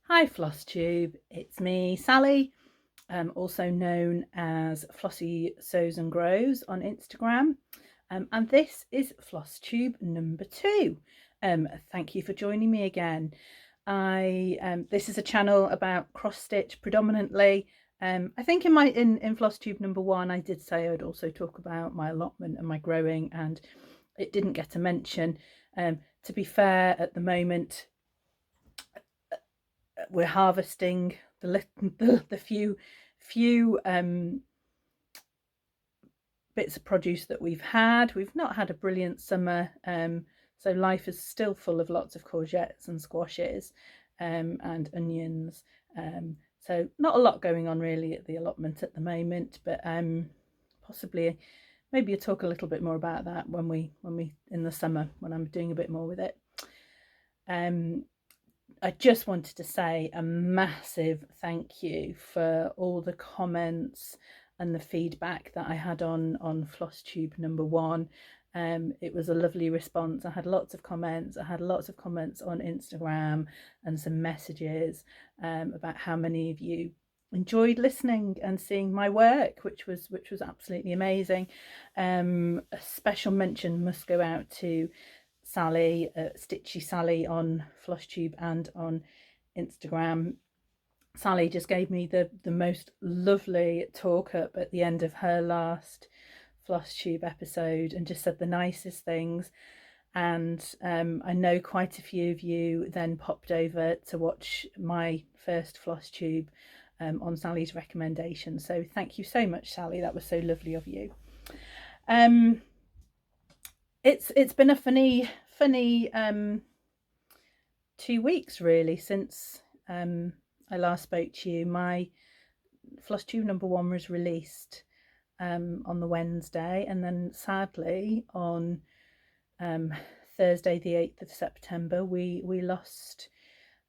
Hi Floss Tube, it's me Sally, also known as Flossy Sews and Grows on Instagram, and this is Floss Tube number 2. Thank you for joining me again. This is a channel about cross stitch predominantly. I think in Floss Tube number 1 I did say I'd also talk about my allotment and my growing, and it didn't get a mention. To be fair, at the moment we're harvesting the few bits of produce that we've had. We've not had a brilliant summer, so life is still full of lots of courgettes and squashes and onions. So not a lot going on really at the allotment at the moment, but possibly maybe I'll talk a little bit more about that when we in the summer, when I'm doing a bit more with it. I just wanted to say a massive thank you for all the comments and the feedback that I had on Floss Tube number 1. It was a lovely response. I had lots of comments. I had lots of comments on Instagram and some messages about how many of you enjoyed listening and seeing my work, which was absolutely amazing. A special mention must go out to Sally, Stitchy Sally on Flosstube and on Instagram. Sally just gave me the most lovely talk up at the end of her last Flosstube episode and just said the nicest things. And I know quite a few of you then popped over to watch my first Flosstube on Sally's recommendation. So thank you so much, Sally. That was so lovely of you. It's been a funny 2 weeks really since I last spoke to you. My Floss Tube number 1 was released on the Wednesday, and then sadly on Thursday the 8th of September we lost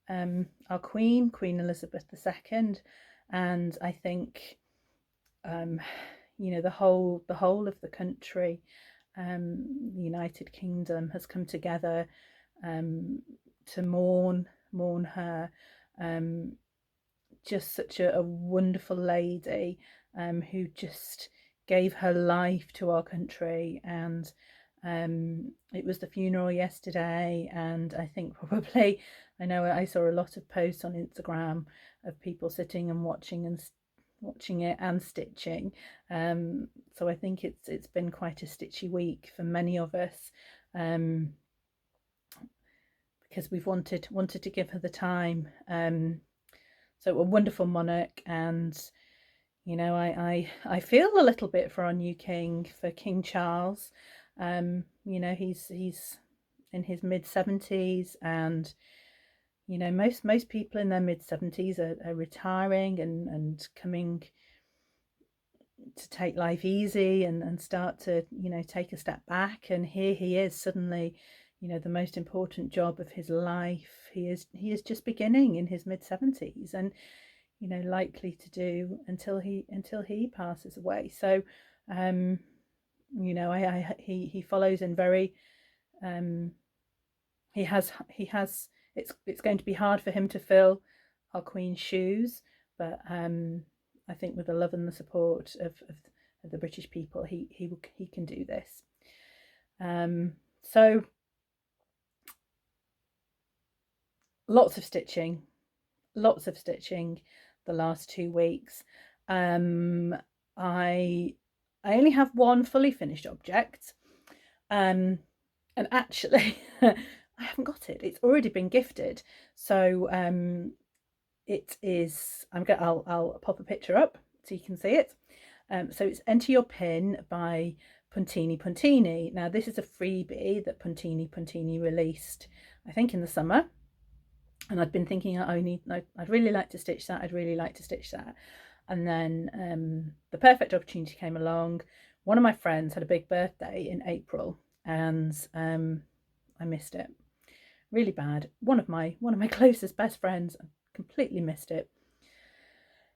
our Queen Elizabeth II, and I think you know, the whole of the country, the United Kingdom, has come together to mourn her. Just such a wonderful lady who just gave her life to our country, and it was the funeral yesterday, and I think probably, I know I saw a lot of posts on Instagram of people sitting and watching it and stitching. So I think it's been quite a stitchy week for many of us, because we've wanted to give her the time. So a wonderful monarch, and you know, I feel a little bit for our new king, for King Charles. You know, he's in his mid-70s, and you know, most people in their mid-70s are retiring and coming to take life easy and start to, you know, take a step back. And here he is suddenly, you know, the most important job of his life. He is just beginning in his mid-70s, and you know, likely to do until he passes away. So you know, he follows in very he has it's going to be hard for him to fill our Queen's shoes, but I think with the love and the support of the British people, he can do this. So lots of stitching the last 2 weeks. I only have one fully finished object, and actually I haven't got it. It's already been gifted. So it is, I'll pop a picture up so you can see it. So it's Enter Your Pin by Puntini. Now this is a freebie that Puntini released, I think in the summer. And I'd been thinking, I'd really like to stitch that. And then the perfect opportunity came along. One of my friends had a big birthday in April, and I missed it really bad. One of my closest best friends, completely missed it.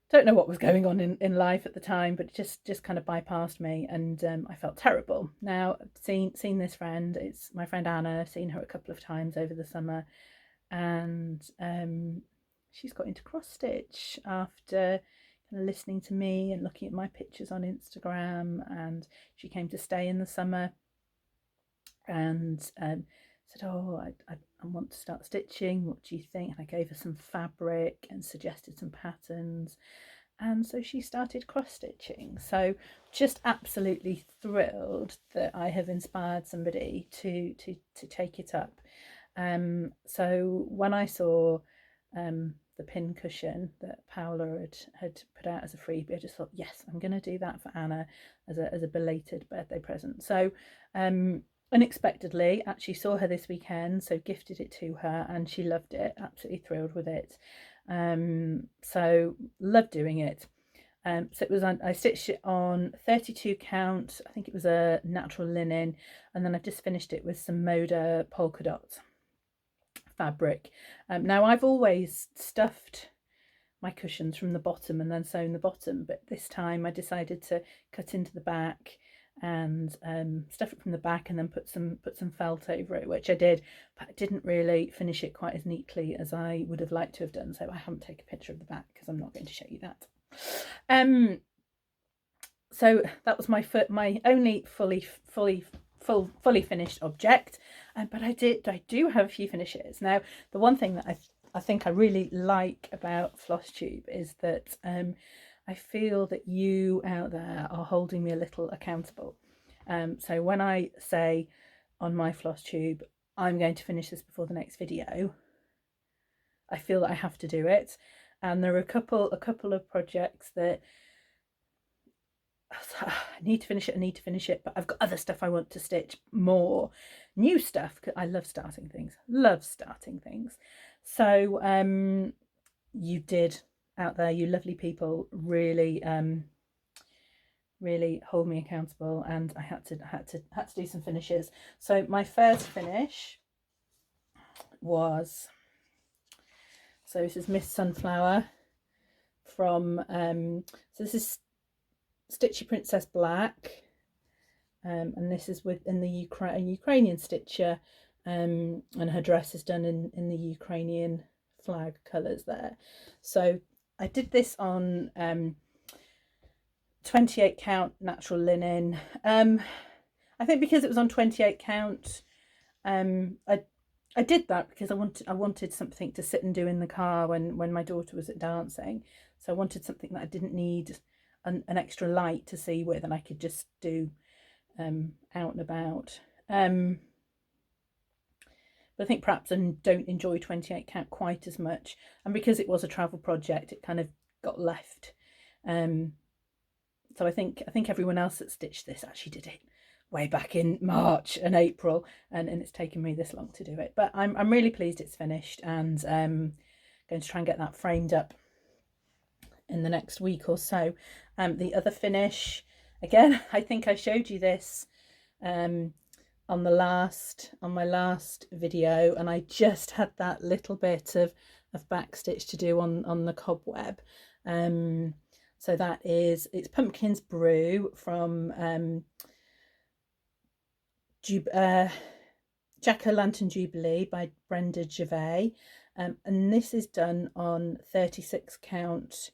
Don't know what was going on in life at the time, but it just kind of bypassed me, and I felt terrible. Now I've seen this friend, it's my friend Anna. I've seen her a couple of times over the summer, and she's got into cross stitch after kind of listening to me and looking at my pictures on Instagram, and she came to stay in the summer and said, oh, I want to start stitching, what do you think? And I gave her some fabric and suggested some patterns, and so she started cross stitching. So just absolutely thrilled that I have inspired somebody to take it up. So when I saw the pin cushion that Paola had put out as a freebie, I just thought, yes, I'm going to do that for Anna as a belated birthday present. So unexpectedly, actually saw her this weekend, so gifted it to her, and she loved it, absolutely thrilled with it. So loved doing it. So it was I stitched it on 32 count, I think it was a natural linen, and then I've just finished it with some Moda polka dot fabric. Now I've always stuffed my cushions from the bottom and then sewn the bottom, but this time I decided to cut into the back and stuff it from the back and then put some felt over it, which I did, but I didn't really finish it quite as neatly as I would have liked to have done, so I haven't taken a picture of the back because I'm not going to show you that. So that was my only fully finished object, but I do have a few finishes. Now the one thing that I think I really like about Floss Tube is that I feel that you out there are holding me a little accountable. So when I say on my Floss Tube, I'm going to finish this before the next video, I feel that I have to do it. And there are a couple of projects that I need to finish it, but I've got other stuff I want to stitch, more new stuff, because I love starting things, So you did out there, you lovely people, really really hold me accountable, and I had to do some finishes. So my first finish was, so this is Miss Sunflower from so this is Stitchy Princess Black, and this is within the Ukrainian stitcher, and her dress is done in the Ukrainian flag colours there. So I did this on 28 count natural linen. I think because it was on 28 count, I did that because I wanted something to sit and do in the car when my daughter was at dancing. So I wanted something that I didn't need an extra light to see with, and I could just do out and about. But I think perhaps I don't enjoy 28 count quite as much, and because it was a travel project, it kind of got left. So I think everyone else that stitched this actually did it way back in March and April, and it's taken me this long to do it. But I'm really pleased it's finished, and going to try and get that framed up in the next week or so. The other finish, again, I think I showed you this on my last video, and I just had that little bit of back stitch to do on the cobweb. So it's Pumpkin's Brew from Jack-o'-lantern Jubilee by Brenda Gervais, and this is done on 36 count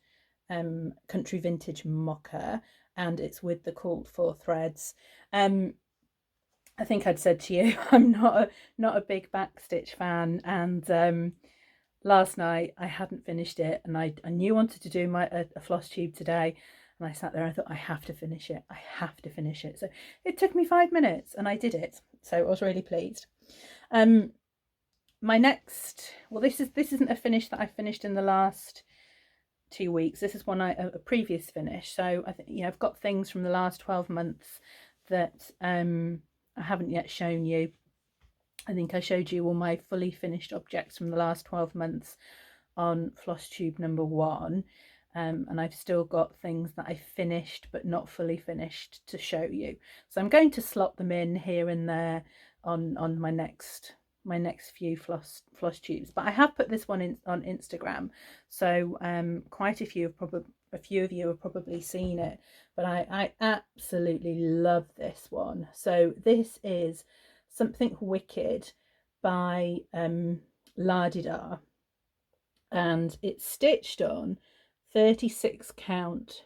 country vintage mocha, and it's with the called for threads. I think I'd said to you, I'm not a big backstitch fan, and last night I hadn't finished it, and I knew I wanted to do a floss tube today, and I sat there and I thought, I have to finish it. So it took me 5 minutes and I did it, so I was really pleased. My next, well, this isn't a finish that I finished in the last 2 weeks. This is a previous finish. So I think, I've got things from the last 12 months that I haven't yet shown you. I think I showed you all my fully finished objects from the last 12 months on Floss Tube number 1, and I've still got things that I finished but not fully finished to show you. So I'm going to slot them in here and there on my next few floss tubes, but I have put this one on Instagram, so quite a few of you have probably seen it, but I absolutely love this one. So this is Something Wicked by La Di Da, and it's stitched on 36 count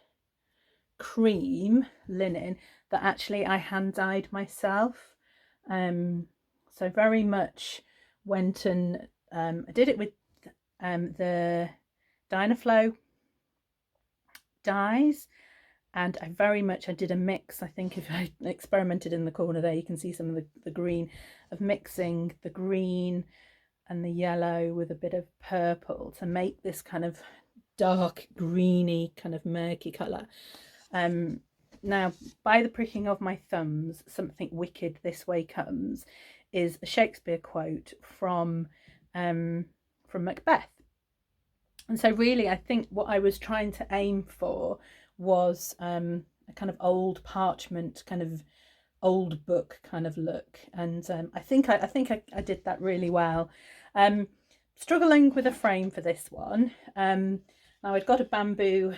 cream linen that actually I hand dyed myself. So very much went and I did it with the Dynaflow dyes, and I did a mix. I think if I experimented in the corner there, you can see some of the green, of mixing the green and the yellow with a bit of purple to make this kind of dark greeny kind of murky colour. Now, by the pricking of my thumbs, something wicked this way comes is a Shakespeare quote from Macbeth. And so really, I think what I was trying to aim for was a kind of old parchment, kind of old book kind of look. And I think I did that really well. Struggling with a frame for this one. Now I'd got a bamboo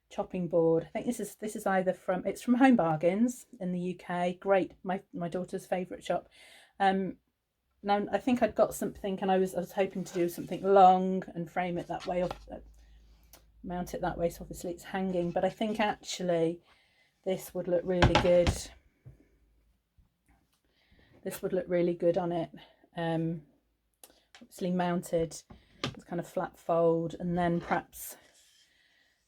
chopping board. I think this is either it's from Home Bargains in the UK. Great, my daughter's favourite shop. Now I think I'd got something, and I was hoping to do something long and frame it that way, or mount it that way. So obviously it's hanging, but I think actually this would look really good. This would look really good on it. Obviously mounted, it's kind of flat fold, and then perhaps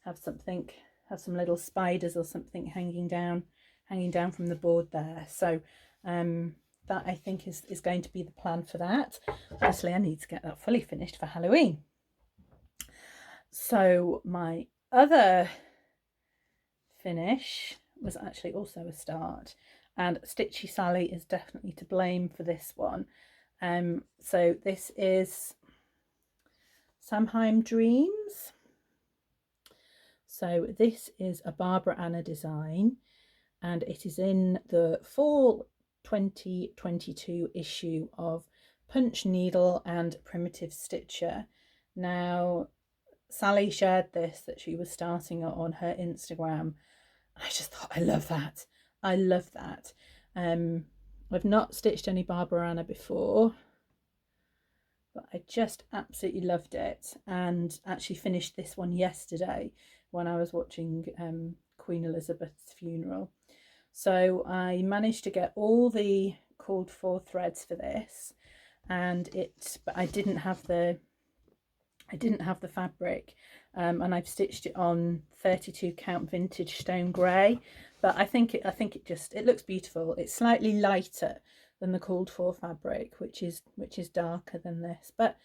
have some little spiders or something hanging down from the board there. So that I think is going to be the plan for that. Obviously I need to get that fully finished for Halloween. So my other finish was actually also a start, and Stitchy Sally is definitely to blame for this one. So this is Samhain Dreams. So this is a Barbara Anna design, and it is in the fall 2022 issue of Punch Needle and Primitive Stitcher. Now Sally shared this, that she was starting it on her Instagram. I just thought, I love that. I love that. I've not stitched any Barbara Anna before, but I just absolutely loved it, and actually finished this one yesterday when I was watching Queen Elizabeth's funeral. So I managed to get all the called for threads for this, but I didn't have the fabric, and I've stitched it on 32 count vintage stone grey. But I think it looks beautiful. It's slightly lighter than the called for fabric, which is darker than this, but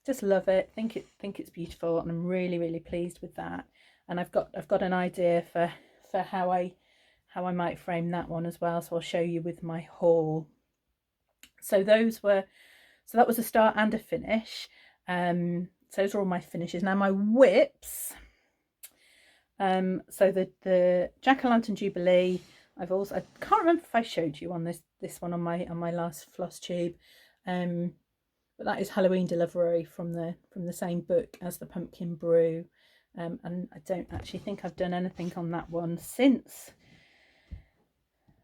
just love it. Think it's beautiful, and I'm really pleased with that. And I've got an idea for how I might frame that one as well, so I'll show you with my haul. So that was a start and a finish. So those are all my finishes. Now my whips, so the Jack-o'-lantern Jubilee, I can't remember if I showed you on this one on my last floss tube, but that is Halloween Delivery from the same book as the Pumpkin Brew. And I don't actually think I've done anything on that one since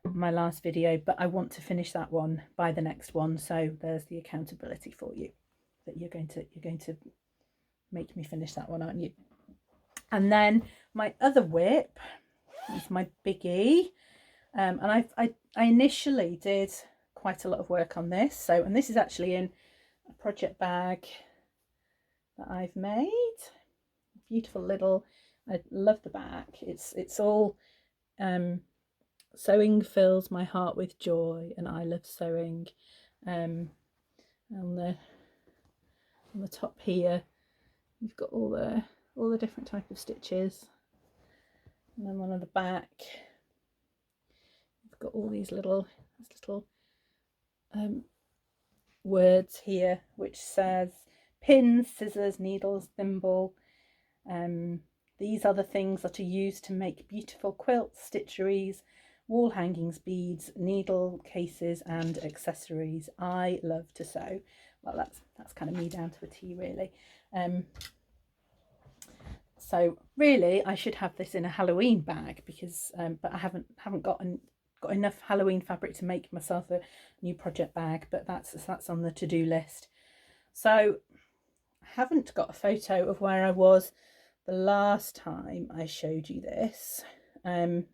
my last video, but I want to finish that one by the next one. So there's the accountability for you, that you're going to make me finish that one, aren't you? And then my other whip is my biggie, and I initially did quite a lot of work on this. And this is actually in a project bag that I've made. Beautiful little, I love the back. It's all sewing fills my heart with joy, and I love sewing. On the top here you've got all the different type of stitches, and then one on the back you've got all these little words here, which says pins, scissors, needles, thimble. These are the things that are used to make beautiful quilts, stitcheries, wall hangings, beads, needle cases and accessories. I love to sew. Well, that's kind of me down to a T, really. So really I should have this in a Halloween bag, because but I haven't got enough Halloween fabric to make myself a new project bag, but that's on the to-do list. So haven't got a photo of where I was the last time I showed you this. And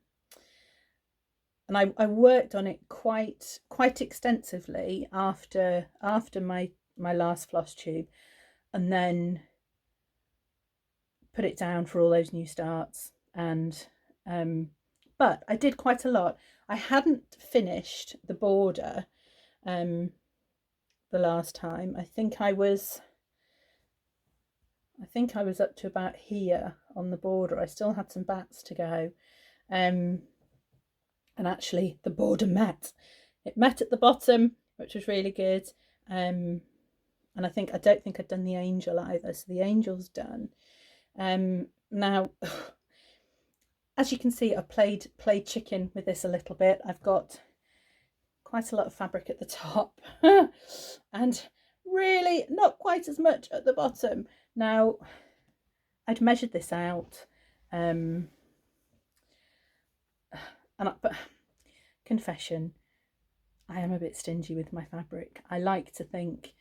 I worked on it quite extensively after my last floss tube, and then put it down for all those new starts. And but I did quite a lot. I hadn't finished the border the last time. I think I was up to about here on the border. I still had some bats to go. And actually the border met. It met at the bottom, which was really good. And I don't think I'd done the angel either, so the angel's done. Now, as you can see, I played chicken with this a little bit. I've got quite a lot of fabric at the top and really not quite as much at the bottom. Now, I'd measured this out, but confession, I am a bit stingy with my fabric. I like to think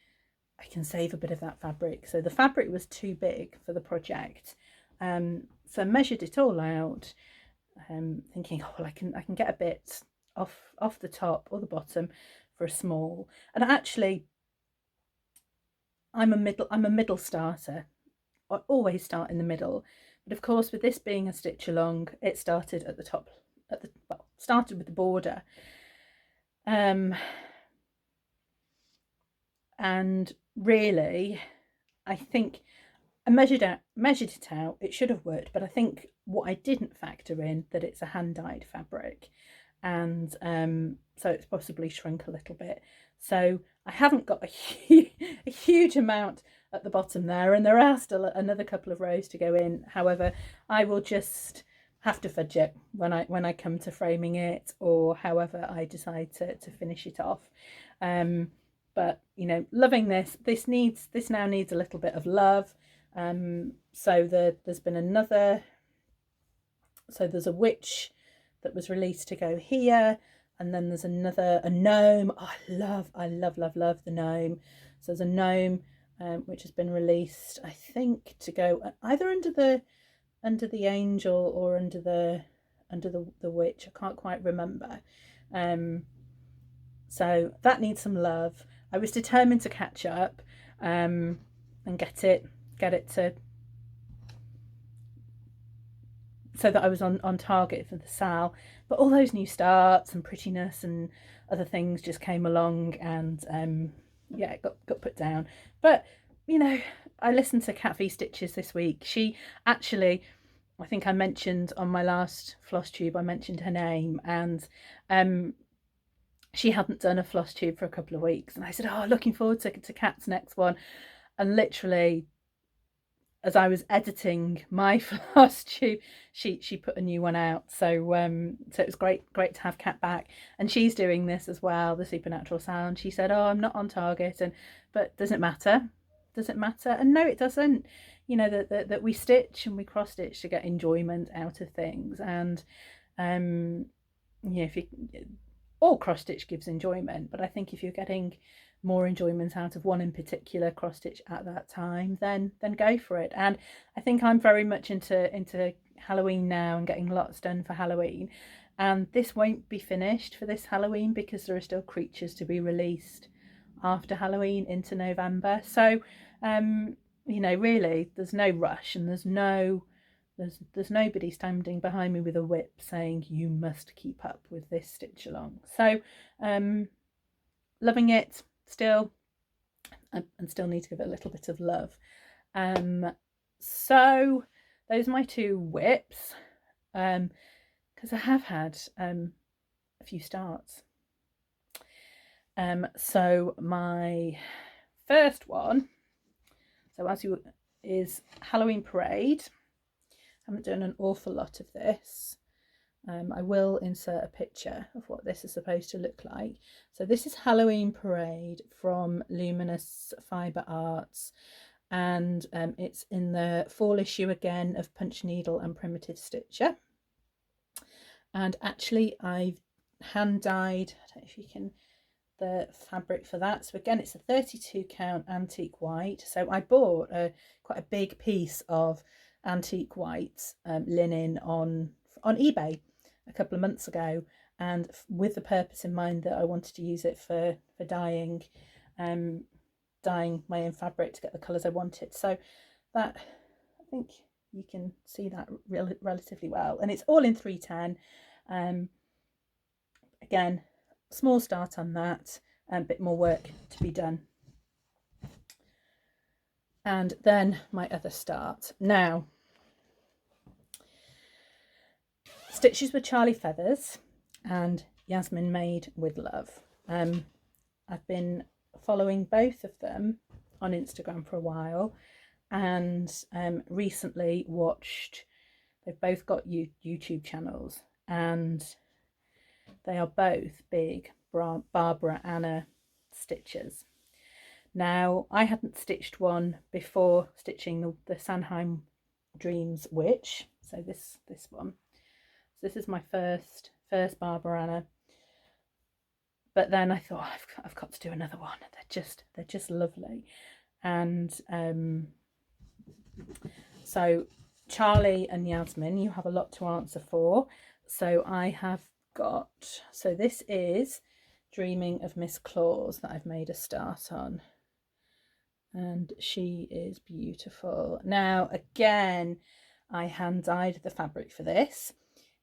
I can save a bit of that fabric. So the fabric was too big for the project. So I measured it all out, thinking, oh, well, I can get a bit off the top or the bottom for a small. And actually, I'm a middle starter. I always start in the middle, but of course, with this being a stitch along, it started at the top. Started with the border, and really, I think I measured it out. It should have worked, but I think what I didn't factor in that it's a hand dyed fabric, and so it's possibly shrunk a little bit. So I haven't got a huge amount at the bottom there, and there are still another couple of rows to go in. However, I will just have to fudge it when I come to framing it, or however I decide to finish it off. But you know, loving this. This now needs a little bit of love. So there's been another. So there's a witch that was released to go here, and then there's a gnome. Oh, I love the gnome. So there's a gnome which has been released, I think, to go either under the angel or under the witch. I can't quite remember. So that needs some love. I was determined to catch up and get it to so that I was on target for the sal. But all those new starts and prettiness and other things just came along, and yeah, it got put down. But you know, I listened to Cat V Stitches this week. She actually, I think I mentioned on my last floss tube, I mentioned her name, and she hadn't done a floss tube for a couple of weeks, and I said, oh, looking forward to Kat's next one. And literally, as I was editing my floss tube, she put a new one out. So so it was great to have Kat back, and she's doing this as well, the Supernatural Sound. She said, oh, I'm not on target, but does it matter? Does it matter? And no, it doesn't. You know, that we stitch and we cross stitch to get enjoyment out of things. And yeah, all cross stitch gives enjoyment, but I think if you're getting more enjoyment out of one in particular cross stitch at that time, then go for it. And I think I'm very much into Halloween now and getting lots done for Halloween, and this won't be finished for this Halloween because there are still creatures to be released after Halloween into November. So you know, really there's no rush, and there's nobody standing behind me with a whip saying you must keep up with this stitch along. So loving it still, and still need to give it a little bit of love. So those are my two whips, because I have had a few starts. So my first one, so as you is Halloween Parade. I haven't done an awful lot of this. I will insert a picture of what this is supposed to look like. So this is Halloween Parade from Luminous Fibre Arts, and it's in the fall issue again of Punch Needle and Primitive Stitcher. And actually I've hand dyed, I don't know if you can the fabric for that. So again, it's a 32 count antique white. So I bought quite a big piece of antique white linen on eBay a couple of months ago, and with the purpose in mind that I wanted to use it for dyeing my own fabric to get the colours I wanted. So that, I think you can see that relatively well, and it's all in 310. Again, small start on that, and a bit more work to be done. And then my other start. Now, Stitches with Charly Feathers and Yasmin Made with Love. I've been following both of them on Instagram for a while, and recently watched, they've both got YouTube channels, and they are both big Barbara Anna stitchers. Now, I hadn't stitched one before stitching the Samhain Dreams Witch, so this one. So this is my first Barbara Anna. But then I thought, I've got to do another one. They're just lovely. And so Charly and Yasmin, you have a lot to answer for. So I have got, so this is Dreaming of Miss Claus that I've made a start on, and she is beautiful. Now again, I hand dyed the fabric for this.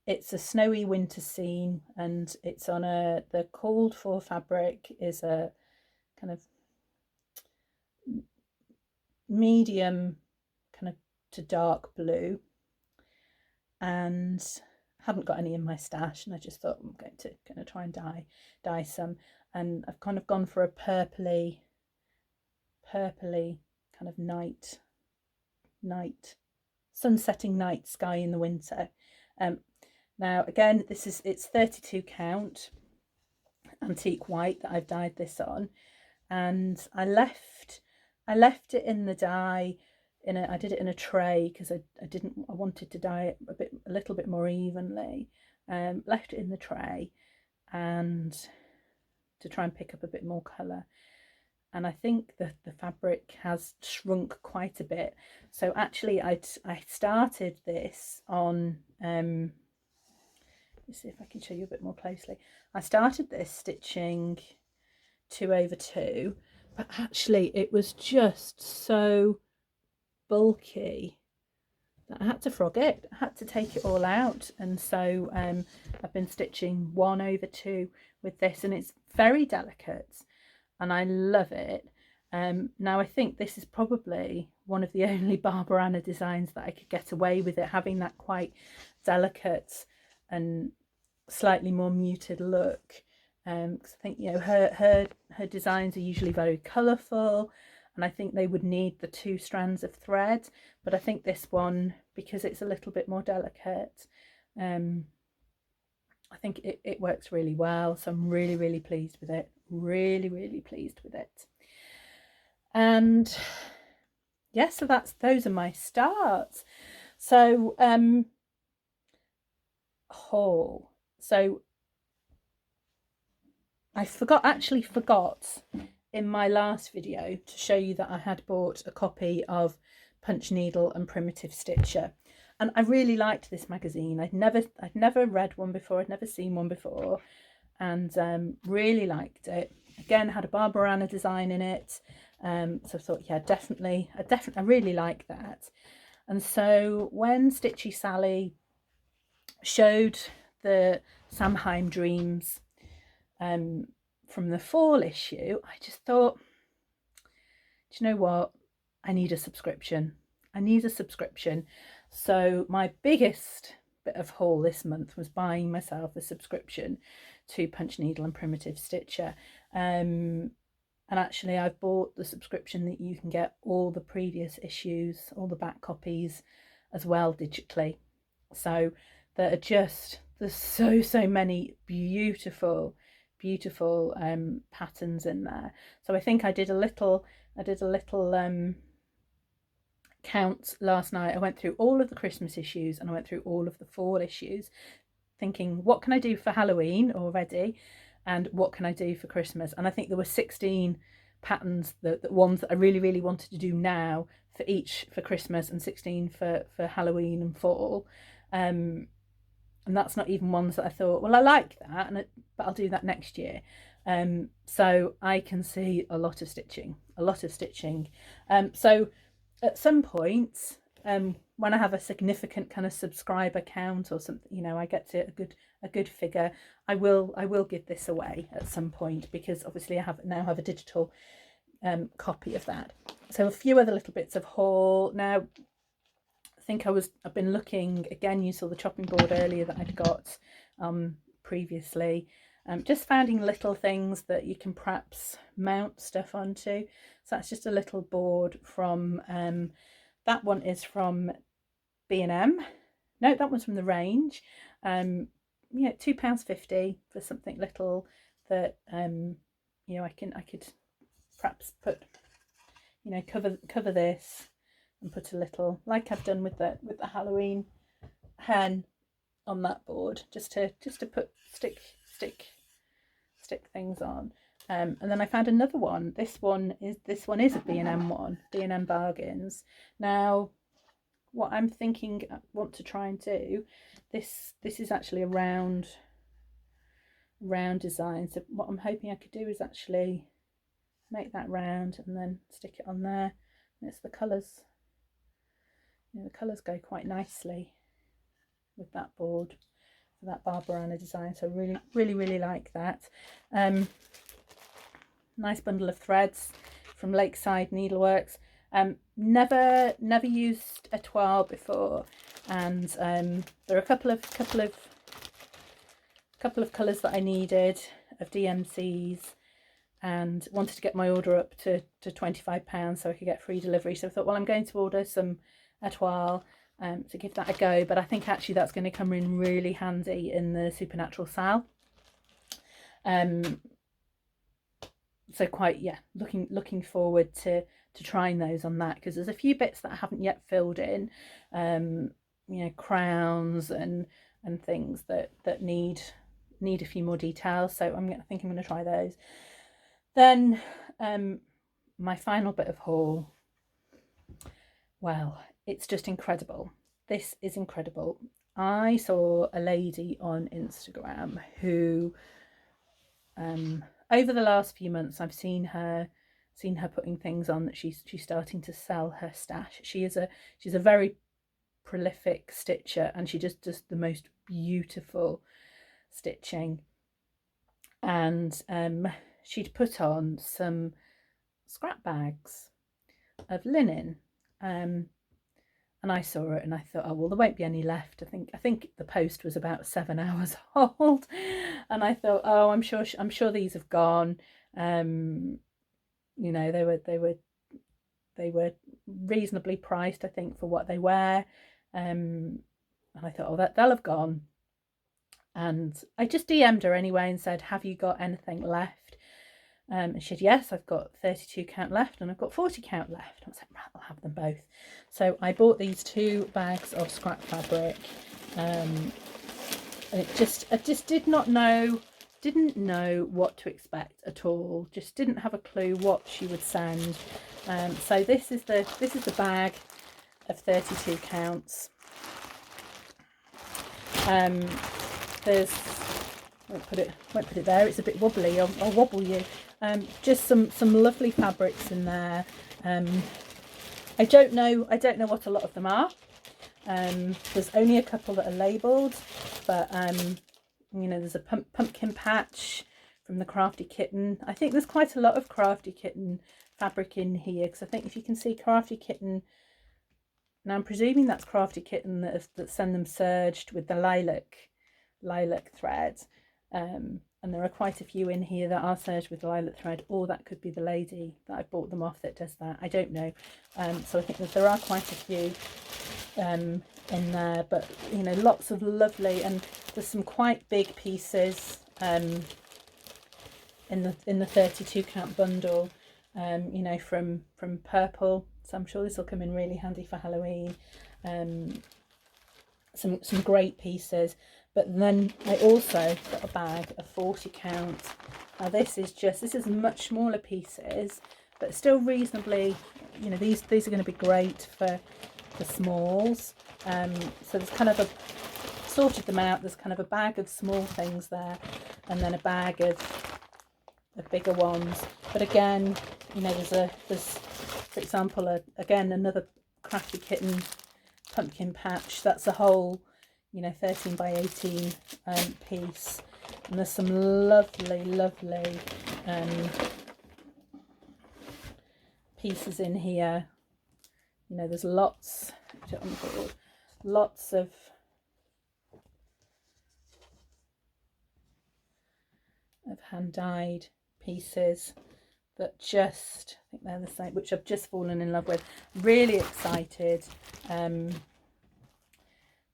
It's a snowy winter scene, and it's on the called for fabric is a kind of medium kind of to dark blue, and haven't got any in my stash, and I just thought I'm going to try and dye some, and I've kind of gone for a purpley kind of night sunsetting night sky in the winter. Now again, it's 32 count antique white that I've dyed this on, and I left it in the dye I did it in a tray because I wanted to dye it a little bit more evenly. Left it in the tray and to try and pick up a bit more colour, and I think that the fabric has shrunk quite a bit. So actually I started this on let's see if I can show you a bit more closely. I started this stitching 2/2, but actually it was just so bulky that I had to frog it. I had to take it all out, and so I've been stitching 1/2 with this, and it's very delicate and I love it. Now I think this is probably one of the only Barbara Anna designs that I could get away with it having that quite delicate and slightly more muted look, because I think, you know, her designs are usually very colourful, and I think they would need the 2 strands of thread, but I think this one, because it's a little bit more delicate, I think it works really well. So I'm really pleased with it, really pleased with it. And yeah, so those are my starts. So haul. So I actually forgot in my last video to show you that I had bought a copy of Punch Needle and Primitive Stitcher, and I really liked this magazine. I'd never read one before, I'd never seen one before, and really liked it. Again, had a Barbara Anna design in it, so I thought, yeah, definitely I really like that. And so when Stitchy Sally showed the Samhain Dreams from the fall issue, I just thought, do you know what, I need a subscription. So my biggest bit of haul this month was buying myself a subscription to Punch Needle and Primitive Stitcher, and actually I've bought the subscription that you can get all the previous issues, all the back copies as well digitally. So there are just, there's so many beautiful patterns in there. So I think I did a little count last night. I went through all of the Christmas issues and I went through all of the fall issues, thinking, what can I do for Halloween already? and what can I do for Christmas. And I think there were 16 patterns, the ones that I really wanted to do now for each for Christmas, and 16 for Halloween and fall. And that's not even ones that I thought, well, I like that, but I'll do that next year. So I can see a lot of stitching. So at some point, when I have a significant kind of subscriber count or something, you know, I get to a good figure, I will give this away at some point, because obviously I now have a digital copy of that. So a few other little bits of haul. Now, I think I've been looking again. You saw the chopping board earlier that I'd got previously. Just finding little things that you can perhaps mount stuff onto. So that's just a little board from that one is from B&M. No, that one's from the range. Yeah, £2.50 for something little that you know, I could perhaps put, you know, cover this and put a little, like I've done with the Halloween hen on that board, just to put stick things on. And then I found another one. This one is a B&M one, B&M Bargains. Now, what I'm thinking I want to try and do, this is actually a round design. So what I'm hoping I could do is actually make that round and then stick it on there. And it's the colours. You know, the colours go quite nicely with that board for that Barbarana design. So really like that. Nice bundle of threads from Lakeside Needleworks. Never used a toile before, and there are a couple of colours that I needed of DMCs, and wanted to get my order up to £25 so I could get free delivery. So I thought, well, I'm going to order a toile to give that a go, but I think actually that's going to come in really handy in the Supernatural Sal. So quite, yeah, looking forward to trying those on that, because there's a few bits that I haven't yet filled in, you know, crowns and things that need a few more details. So I think I'm going to try those. Then my final bit of haul, well, it's just incredible. This is incredible. I saw a lady on Instagram who over the last few months I've seen her putting things on that she's starting to sell her stash. She's a very prolific stitcher, and she just does the most beautiful stitching. And she'd put on some scrap bags of linen, and I saw it and I thought, oh well, there won't be any left. I think the post was about 7 hours old, and I thought, oh, I'm sure these have gone. You know, they were reasonably priced, I think, for what they were, and I thought, oh, they'll have gone. And I just DM'd her anyway and said, have you got anything left? And she said, yes, I've got 32 count left and I've got 40 count left. I was like, right, I'll have them both. So I bought these 2 bags of scrap fabric, and I just didn't know what to expect at all. Just didn't have a clue what she would send. So this is the bag of 32 counts. There's, won't put it there, it's a bit wobbly. I'll wobble you. Just some lovely fabrics in there. I don't know what a lot of them are. There's only a couple that are labelled, but you know, there's a pumpkin patch from the Crafty Kitten. I think there's quite a lot of Crafty Kitten fabric in here, because I think if you can see Crafty Kitten, now I'm presuming that's Crafty Kitten that send them serged with the lilac thread, and there are quite a few in here that are serged with lilac thread, or that could be the lady that I bought them off that does that. I don't know. So I think that there are quite a few in there, but you know, lots of lovely, and there's some quite big pieces in the 32 count bundle, you know, from purple. So I'm sure this will come in really handy for Halloween. Some great pieces. But then I also got a bag of 40 count. Now this is much smaller pieces, but still reasonably, you know, these are going to be great for smalls. So there's kind of sorted them out. There's kind of a bag of small things there, and then a bag of bigger ones. But again, you know, there's for example again another Crafty Kitten pumpkin patch. That's a whole, you know, 13 by 18 piece, and there's some lovely pieces in here. You know, there's lots of hand dyed pieces that just, I think they're the same, which I've just fallen in love with. Really excited.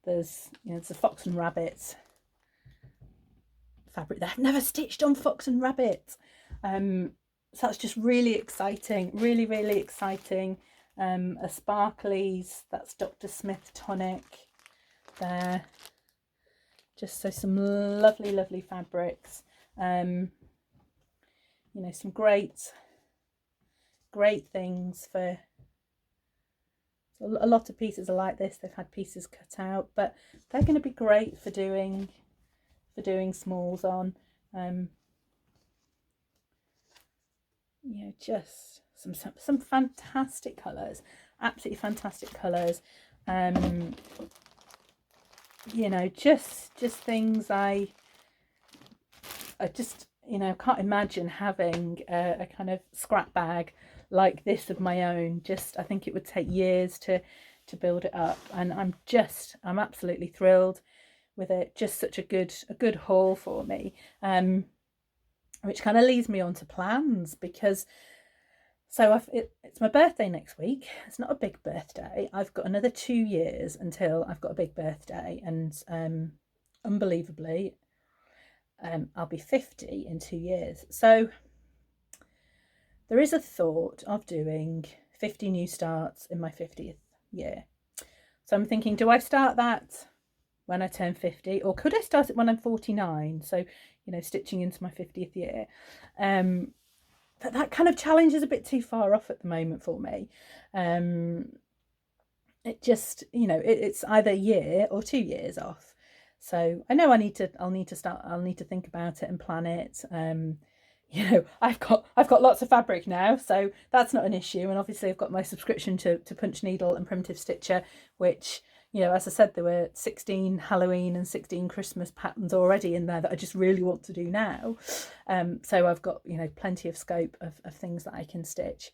There's, you know, it's a fox and rabbit fabric that I've never stitched on fox and rabbit. So that's just really exciting, really exciting. A sparklies, that's Dr. Smith tonic there. Just so some lovely fabrics. You know, some great things for a lot of pieces are like this. They've had pieces cut out, but they're going to be great for doing smalls on. You know, just some fantastic colours, absolutely fantastic colours. You know, just things I just, you know, can't imagine having a kind of scrap bag like this of my own. Just, I think it would take years to build it up, and I'm absolutely thrilled with it. Just such a good haul for me, which kind of leads me on to plans, because it's my birthday next week. It's not a big birthday. I've got another 2 years until I've got a big birthday, and unbelievably, I'll be 50 in 2 years. So there is a thought of doing 50 new starts in my 50th year. So I'm thinking, do I start that when I turn 50, or could I start it when I'm 49? So, you know, stitching into my 50th year. But that kind of challenge is a bit too far off at the moment for me. It just, you know, it's either a year or 2 years off. So I know I'll need to think about it and plan it. You know, I've got lots of fabric now, so that's not an issue. And obviously I've got my subscription to Punch Needle and Primitive Stitcher, which, you know, as I said, there were 16 Halloween and 16 Christmas patterns already in there that I just really want to do now. So I've got, you know, plenty of scope of things that I can stitch.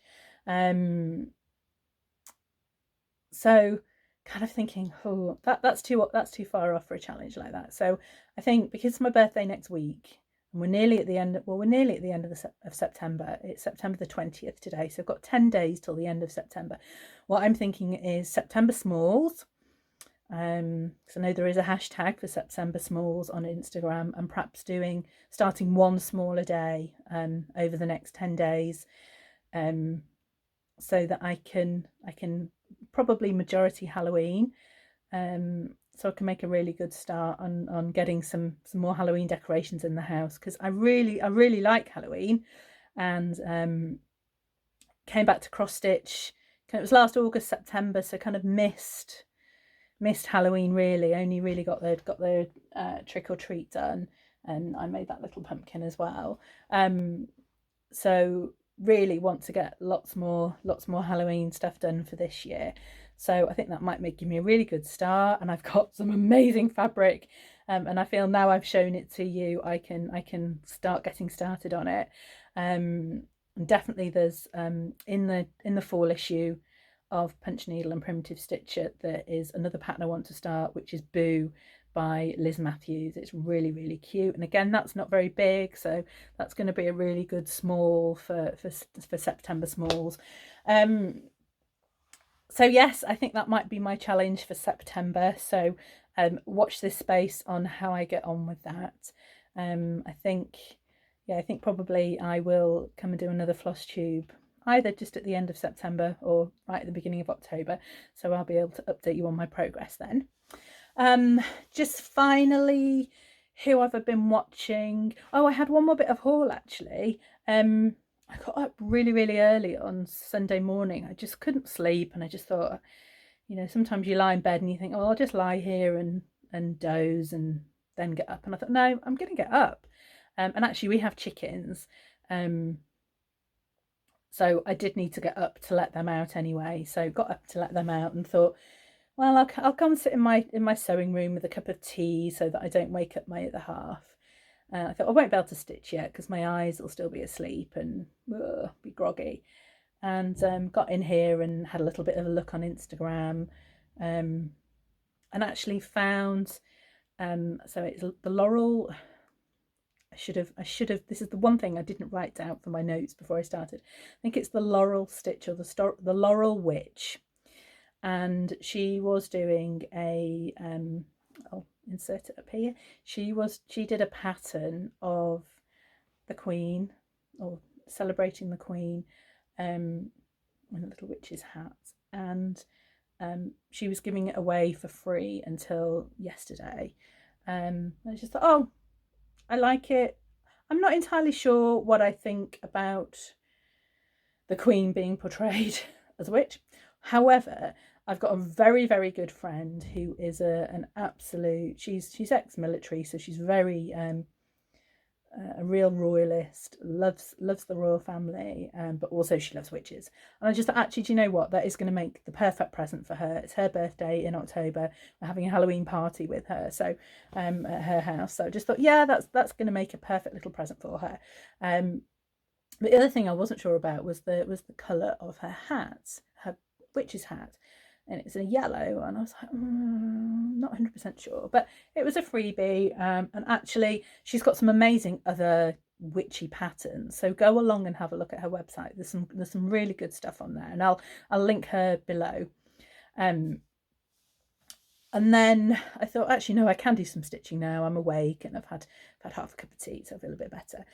So kind of thinking, oh, that's too far off for a challenge like that. So I think, because it's my birthday next week, and we're nearly at the end of September. It's September the 20th today, so I've got 10 days till the end of September. What I'm thinking is September smalls. So I know there is a hashtag for September smalls on Instagram, and perhaps starting one small a day over the next 10 days, so that I can probably majority Halloween, so I can make a really good start on getting some more Halloween decorations in the house, because I really like Halloween. And came back to cross stitch, it was last August, September, so kind of missed Halloween really. Only really got the trick or treat done, and I made that little pumpkin as well. So really want to get lots more Halloween stuff done for this year. So I think that might give me a really good start, and I've got some amazing fabric, and I feel now I've shown it to you, I can start getting started on it. And definitely there's in the fall issue of Punch Needle and Primitive Stitcher, there is another pattern I want to start, which is Brew by Liz Matthews. It's really cute, and again, that's not very big, so that's going to be a really good small for September smalls. So yes, I think that might be my challenge for September. So watch this space on how I get on with that. I think probably I will come and do another Floss Tube either just at the end of September or right at the beginning of October, so I'll be able to update you on my progress then. Just finally, who have I been watching? Oh, I had one more bit of haul actually. I got up really, really early on Sunday morning. I just couldn't sleep, and I just thought, you know, sometimes you lie in bed and you think, oh, I'll just lie here and doze and then get up. And I thought, no, I'm going to get up. And actually, we have chickens. So I did need to get up to let them out anyway. So got up to let them out and thought, well, I'll come sit in my sewing room with a cup of tea so that I don't wake up my other half. I thought I won't be able to stitch yet because my eyes will still be asleep and be groggy. And got in here and had a little bit of a look on Instagram, and actually found so it's the Laurel. I should have. This is the one thing I didn't write down for my notes before I started. I think it's the Laurel Stitch or the Laurel Witch, and she was doing a I'll insert it up here. She did a pattern of the Queen, or celebrating the Queen, in a little witch's hat, and she was giving it away for free until yesterday. I just thought, oh, I like it. I'm not entirely sure what I think about the Queen being portrayed as a witch. However, I've got a very, very good friend who is an absolute. She's ex-military, so she's very a real royalist. Loves the royal family, but also she loves witches. And I just thought, actually, do you know what? That is going to make the perfect present for her. It's her birthday in October. We're having a Halloween party with her, so at her house. So I just thought, yeah, that's going to make a perfect little present for her. The other thing I wasn't sure about was the colour of her hat, her witch's hat, and it's a yellow, and I was like, not 100% sure, but it was a freebie, and actually she's got some amazing other witchy patterns, so go along and have a look at her website. There's some really good stuff on there, and I'll link her below. And then I thought, actually, no, I can do some stitching now. I'm awake and I've had half a cup of tea, so I feel a bit better.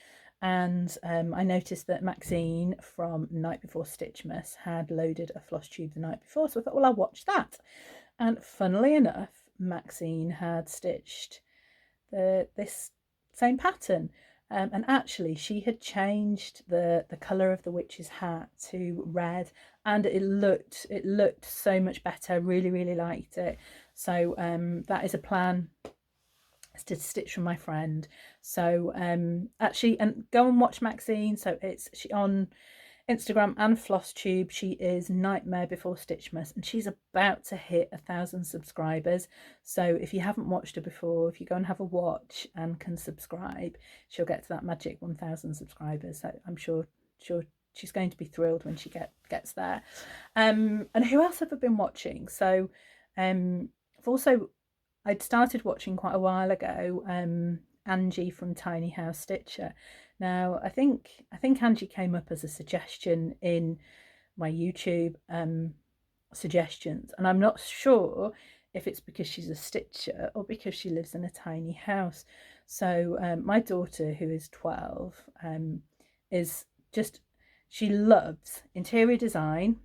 And I noticed that Maxine from Night Before Stitchmas had loaded a floss tube the night before, so I thought, well, I'll watch that. And funnily enough, Maxine had stitched this same pattern, and actually she had changed the colour of the witch's hat to red, and it looked so much better. Really, really liked it. So that is a plan, to stitch from my friend. So actually, and go and watch Maxine. So she on Instagram and Floss Tube. She is Nightmare Before Stitchmas, and she's about to hit 1,000 subscribers. So if you haven't watched her before, if you go and have a watch and can subscribe, she'll get to that magic 1,000 subscribers. So I'm sure she's going to be thrilled when she gets there. And who else have I been watching? So I'd started watching quite a while ago, Angie from Tiny House Stitcher. Now, I think Angie came up as a suggestion in my YouTube suggestions, and I'm not sure if it's because she's a stitcher or because she lives in a tiny house. So my daughter, who is 12, is just, she loves interior design.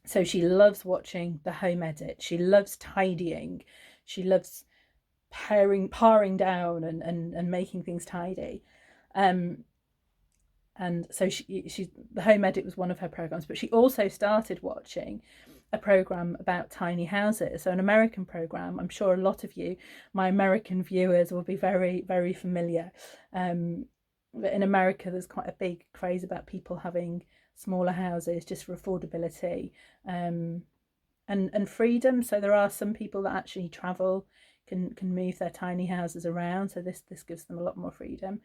So she loves watching the home edit. She loves tidying. She loves paring down and making things tidy. And so she the home edit was one of her programs, but she also started watching a program about tiny houses. So an American program. I'm sure a lot of you, my American viewers, will be very, very familiar. But in America, there's quite a big craze about people having smaller houses just for affordability and freedom. So there are some people that actually travel, can move their tiny houses around, so this gives them a lot more freedom.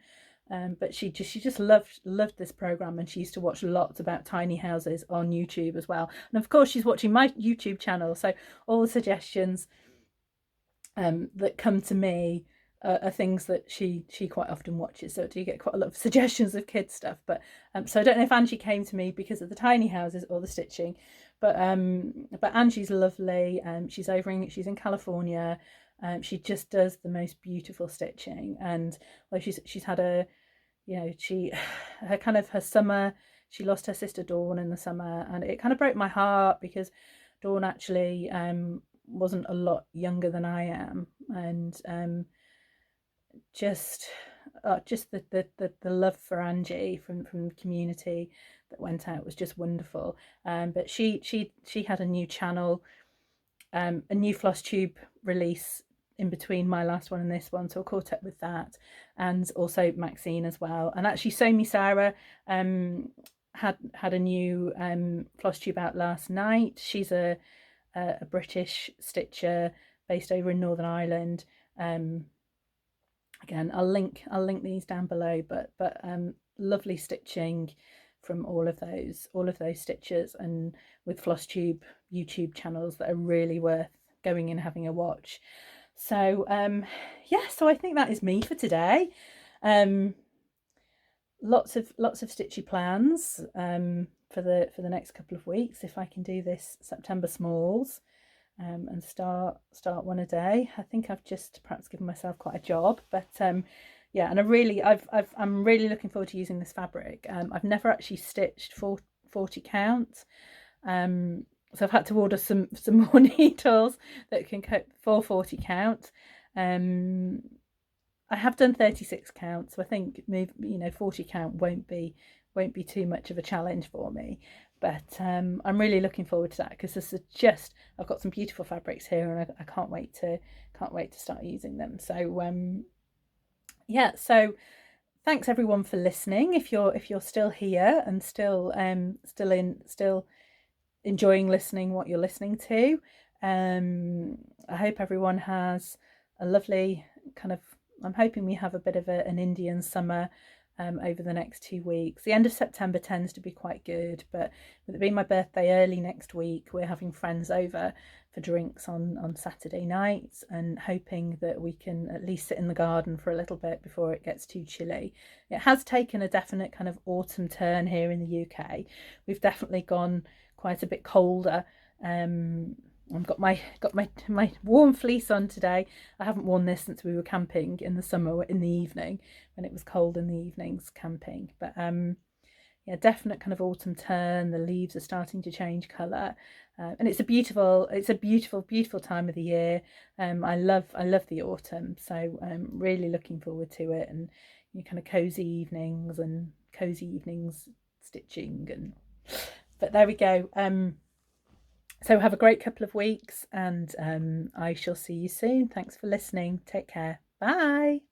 But she just loved this program, and she used to watch lots about tiny houses on YouTube as well. And of course she's watching my YouTube channel, so all the suggestions that come to me are things that she quite often watches. So I do get quite a lot of suggestions of kids stuff. But so I don't know if Angie came to me because of the tiny houses or the stitching, but Angie's lovely. She's in California. She just does the most beautiful stitching, and like she's had her summer. She lost her sister Dawn in the summer, and it kind of broke my heart because Dawn actually wasn't a lot younger than I am, and just the love for Angie from the community that went out was just wonderful. But she had a new channel, a new Floss Tube release in between my last one and this one, so I caught up with that, and also Maxine as well. And actually Sew Me Sarah had a new Floss Tube out last night. She's a British stitcher based over in Northern Ireland. Again, I'll link these down below, but lovely stitching from all of those stitchers, and with Floss Tube YouTube channels that are really worth going and having a watch. So yeah, so I think that is me for today. Lots of stitchy plans for the next couple of weeks, if I can do this September smalls. And start one a day. I think I've just perhaps given myself quite a job, but yeah, and I'm really looking forward to using this fabric. I've never actually stitched 40 count, so I've had to order some more needles that can cope for 40 count. I have done 36 count, so I think 40 count won't be too much of a challenge for me. But I'm really looking forward to that, because this is just, I've got some beautiful fabrics here, and I can't wait to start using them. So yeah, so thanks everyone for listening. If you're still here and still enjoying listening what you're listening to, I hope everyone has a lovely kind of, I'm hoping we have a bit of an Indian summer over the next 2 weeks. The end of September tends to be quite good, but with it being my birthday early next week, we're having friends over for drinks on Saturday nights, and hoping that we can at least sit in the garden for a little bit before it gets too chilly. It has taken a definite kind of autumn turn here in the UK. We've definitely gone quite a bit colder. I've got my warm fleece on today. I haven't worn this since we were camping in the summer in the evening, when it was cold in the evenings camping. But yeah, definite kind of autumn turn. The leaves are starting to change colour, and it's a beautiful time of the year. I love the autumn, so I'm really looking forward to it, and kind of cozy evenings stitching. And but there we go. So have a great couple of weeks, and I shall see you soon. Thanks for listening. Take care. Bye.